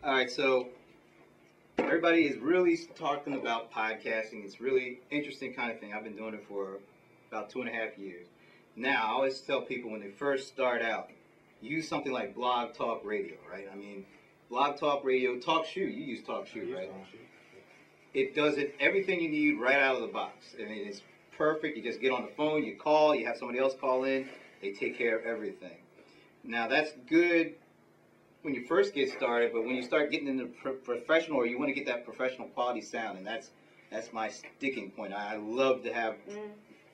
All right, so everybody is really talking about podcasting. It's really interesting kind of thing. I've been doing it for about 2.5 years. Now, I always tell people when they first start out, use something like Blog Talk Radio, right? I mean, Blog Talk Radio, TalkShoe. You use TalkShoe, right? It does everything you need right out of the box. I mean, it's perfect. You just get on the phone, you call, you have somebody else call in. They take care of everything. Now, that's good when you first get started, but when you start getting into professional, or you want to get that professional quality sound, and that's my sticking point. I love to have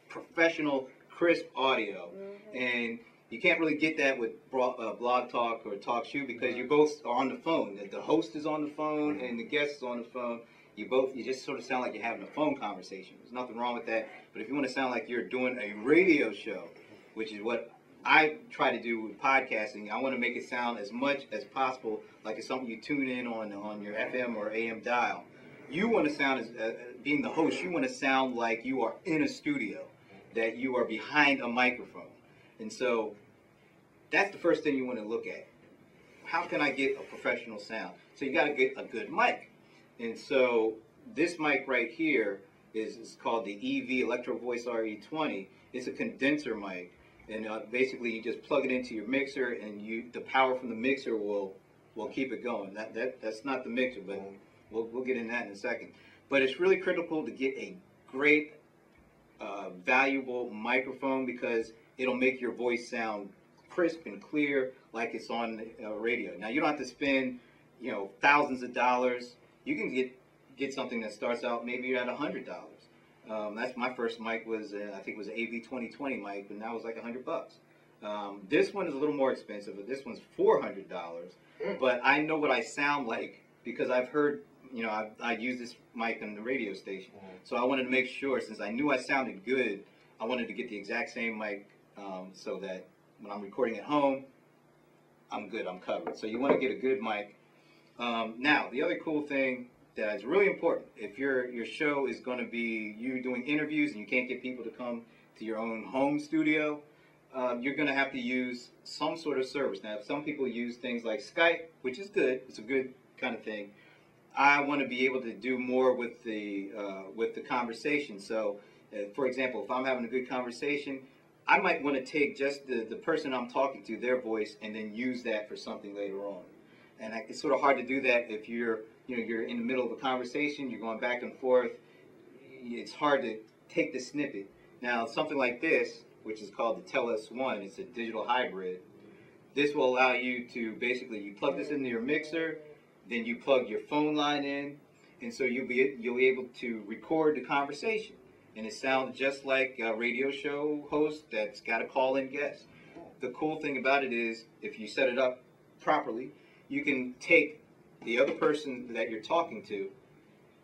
professional, crisp audio, and you can't really get that with Blog Talk or TalkShoe because you both are on the phone. The host is on the phone and the guest is on the phone. You just sort of sound like you're having a phone conversation. There's nothing wrong with that, but if you want to sound like you're doing a radio show, which is what I try to do with podcasting, I want to make it sound as much as possible like it's something you tune in on your FM or AM dial. You want to sound, as being the host, you want to sound like you are in a studio, that you are behind a microphone. And so that's the first thing you want to look at. How can I get a professional sound? So you got to get a good mic. And so this mic right here is called the EV Electro Voice RE20. It's a condenser mic. And basically, you just plug it into your mixer, and the power from the mixer will keep it going. That's not the mixer, but we'll get in that in a second. But it's really critical to get a great, valuable microphone because it'll make your voice sound crisp and clear, like it's on radio. Now, you don't have to spend, thousands of dollars. You can get something that starts out maybe at $100. That's my first mic was I think it was an AV 2020 mic, but now it's like $100. This one is a little more expensive, but this one's $400. But I know what I sound like because I've heard, I use this mic on the radio station. So I wanted to make sure, since I knew I sounded good, I wanted to get the exact same mic so that when I'm recording at home, I'm good, I'm covered. So you want to get a good mic. Now, the other cool thing that is really important, if your show is going to be you doing interviews and you can't get people to come to your own home studio, you're going to have to use some sort of service. Now, some people use things like Skype, which is good. It's a good kind of thing. I want to be able to do more with the conversation. So, for example, if I'm having a good conversation, I might want to take just the person I'm talking to, their voice, and then use that for something later on. And it's sort of hard to do that if you're in the middle of a conversation, you're going back and forth. It's hard to take the snippet. Now, something like this, which is called the TELUS-1, it's a digital hybrid. This will allow you to basically, you plug this into your mixer, then you plug your phone line in, and so you'll be able to record the conversation. And it sounds just like a radio show host that's got a call-in guest. The cool thing about it is, if you set it up properly, you can take the other person that you're talking to,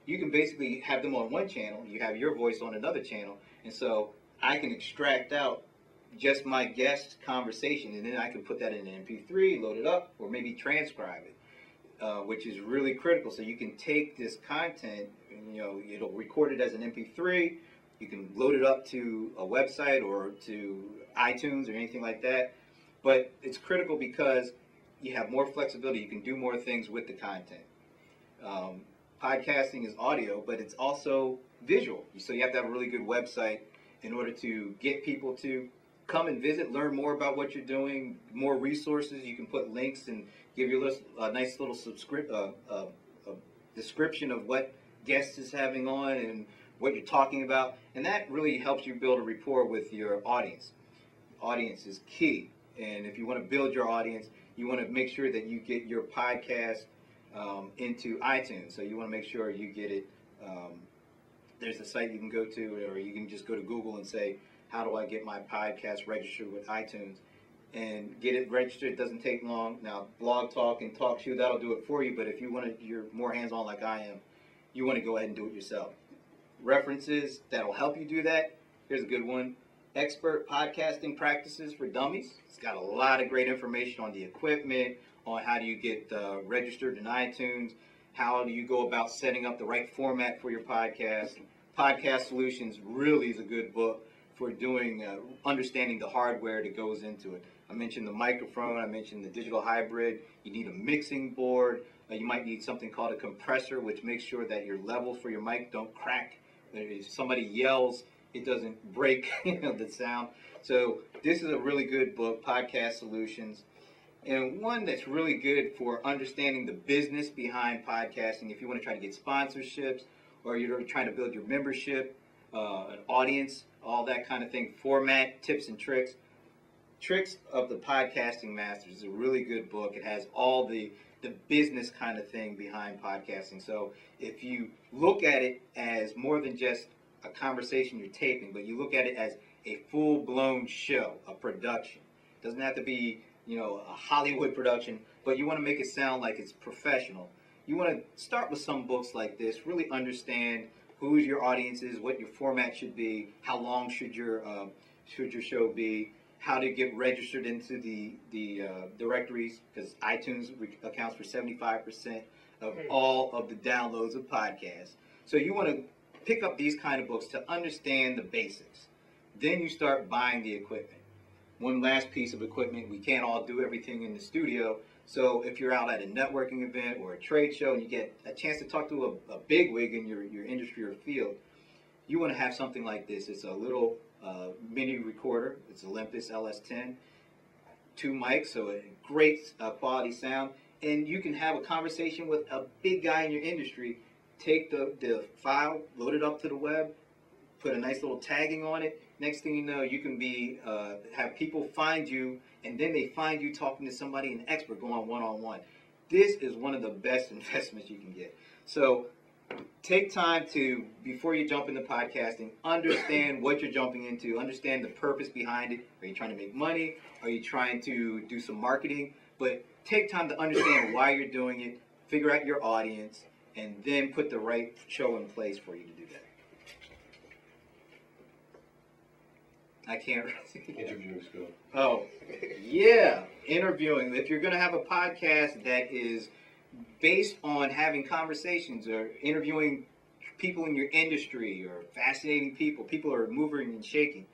you can basically have them on one channel, you have your voice on another channel, and so I can extract out just my guest conversation, and then I can put that in an MP3, load it up, or maybe transcribe it, which is really critical. So you can take this content, and, it'll record it as an MP3, you can load it up to a website or to iTunes or anything like that, but it's critical because you have more flexibility. You can do more things with the content. Podcasting is audio, but it's also visual. So you have to have a really good website in order to get people to come and visit, learn more about what you're doing, more resources. You can put links and give your a nice little description of what guest is having on and what you're talking about. And that really helps you build a rapport with your audience. Audience is key. And if you want to build your audience, you want to make sure that you get your podcast into iTunes. So you want to make sure you get it. There's a site you can go to, or you can just go to Google and say, how do I get my podcast registered with iTunes? And get it registered. It doesn't take long. Now, Blog Talk and TalkShoe, that'll do it for you. But if you want to, you're more hands-on like I am, you want to go ahead and do it yourself. References that'll help you do that. Here's a good one. Expert Podcasting Practices for Dummies. It's got a lot of great information on the equipment, on how do you get registered in iTunes, how do you go about setting up the right format for your podcast. Podcast Solutions really is a good book for doing, understanding the hardware that goes into it. I mentioned the microphone, I mentioned the digital hybrid. You need a mixing board, You might need something called a compressor, which makes sure that your levels for your mic don't crack. If somebody yells, it doesn't break the sound. So this is a really good book, Podcast Solutions, and one that's really good for understanding the business behind podcasting. If you want to try to get sponsorships, or you're trying to build your membership, an audience, all that kind of thing, format, tips and tricks. Tricks of the Podcasting Masters is a really good book. It has all the business kind of thing behind podcasting. So if you look at it as more than just a conversation you're taping, but you look at it as a full-blown show, a production. It doesn't have to be, a Hollywood production, but you want to make it sound like it's professional. You want to start with some books like this, really understand who your audience is, what your format should be, how long should your show be, how to get registered into the directories, because iTunes accounts for 75% of all of the downloads of podcasts. So you want to pick up these kind of books to understand the basics. Then you start buying the equipment. One last piece of equipment, we can't all do everything in the studio. So if you're out at a networking event or a trade show and you get a chance to talk to a bigwig in your industry or field, you want to have something like this. It's a little mini recorder. It's Olympus LS10, 2 mics, so a great quality sound. And you can have a conversation with a big guy in your industry. Take the file, load it up to the web, put a nice little tagging on it. Next thing you know, you can be have people find you, and then they find you talking to somebody, an expert, going one-on-one. This is one of the best investments you can get. So take time to, before you jump into podcasting, understand what you're jumping into, understand the purpose behind it. Are you trying to make money? Are you trying to do some marketing? But take time to understand why you're doing it, figure out your audience, and then put the right show in place for you to do that. I can't. Interviewing skill. Oh, yeah, interviewing. If you're going to have a podcast that is based on having conversations or interviewing people in your industry or fascinating people who are moving and shaking,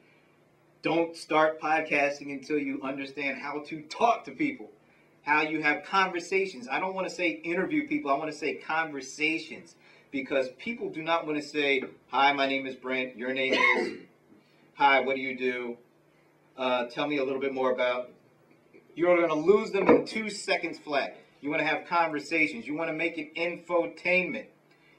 don't start podcasting until you understand how to talk to people, how you have conversations. I don't want to say interview people. I want to say conversations, because people do not want to say, hi, my name is Brent. Your name is... Hi, what do you do? Tell me a little bit more about... You're going to lose them in 2 seconds flat. You want to have conversations. You want to make it infotainment.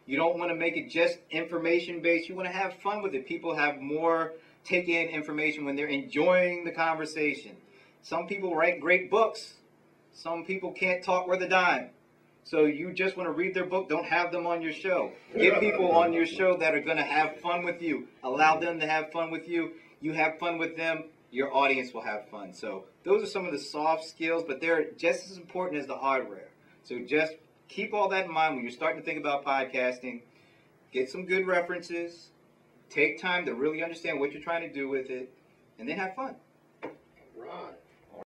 You don't want to make it just information-based. You want to have fun with it. People have more take in information when they're enjoying the conversation. Some people write great books. Some people can't talk worth a dime. So you just want to read their book, don't have them on your show. Get people on your show that are going to have fun with you. Allow them to have fun with you. You have fun with them, your audience will have fun. So those are some of the soft skills, but they're just as important as the hardware. So just keep all that in mind when you're starting to think about podcasting. Get some good references. Take time to really understand what you're trying to do with it, and then have fun.